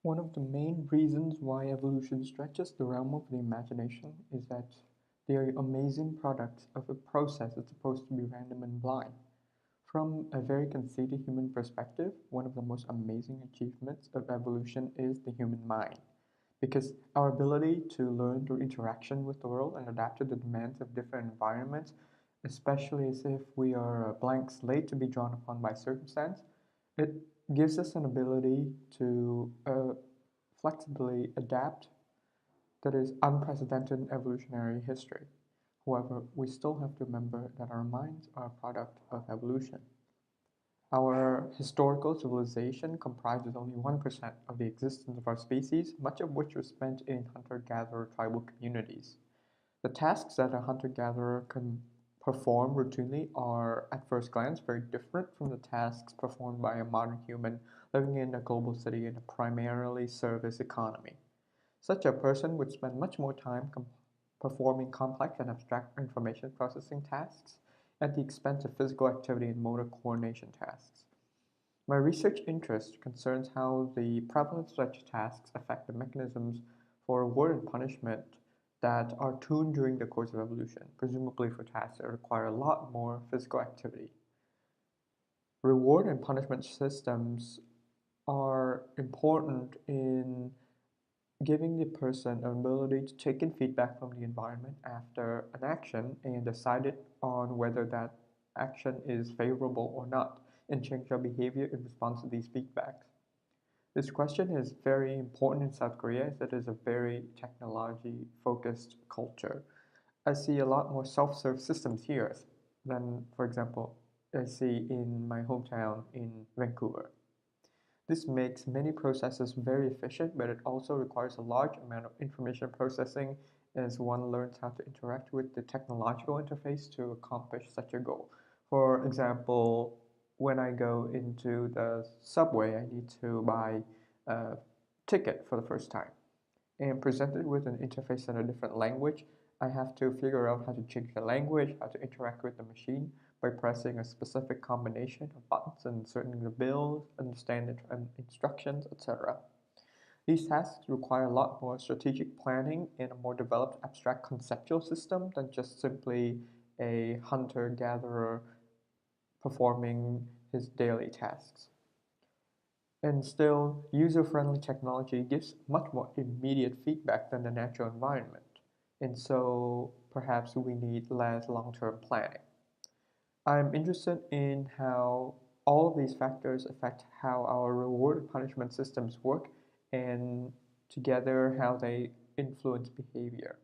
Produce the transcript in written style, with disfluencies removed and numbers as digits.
One of the main reasons why evolution stretches the realm of the imagination is that they are amazing products of a process that's supposed to be random and blind. From a very conceited human perspective, one of the most amazing achievements of evolution is the human mind. Because our ability to learn through interaction with the world and adapt to the demands of different environments, especially as if we are a blank slate to be drawn upon by circumstance, it gives us an ability to flexibly adapt that is unprecedented in evolutionary history. However, we still have to remember that our minds are a product of evolution. Our historical civilization comprises only 1% of the existence of our species, much of which was spent in hunter-gatherer tribal communities. The tasks that a hunter-gatherer can perform routinely are, at first glance, very different from the tasks performed by a modern human living in a global city in a primarily service economy. Such a person would spend much more time performing complex and abstract information processing tasks at the expense of physical activity and motor coordination tasks. My research interest concerns how the prevalence of such tasks affect the mechanisms for reward and punishment that are tuned during the course of evolution, presumably for tasks that require a lot more physical activity. Reward and punishment systems are important in giving the person an ability to take in feedback from the environment after an action and decide it on whether that action is favorable or not, and change our behavior in response to these feedbacks. This question is very important in South Korea as it is a very technology-focused culture. I see a lot more self-serve systems here than, for example, I see in my hometown in Vancouver. This makes many processes very efficient, but it also requires a large amount of information processing as one learns how to interact with the technological interface to accomplish such a goal. For example, when I go into the subway, I need to buy a ticket for the first time. And presented with an interface in a different language, I have to figure out how to change the language, how to interact with the machine by pressing a specific combination of buttons and inserting the bills, understand the instructions, etc. These tasks require a lot more strategic planning and a more developed abstract conceptual system than just simply a hunter-gatherer performing his daily tasks. And still, user-friendly technology gives much more immediate feedback than the natural environment. And so perhaps we need less long-term planning. I'm interested in how all of these factors affect how our reward and punishment systems work and together how they influence behavior.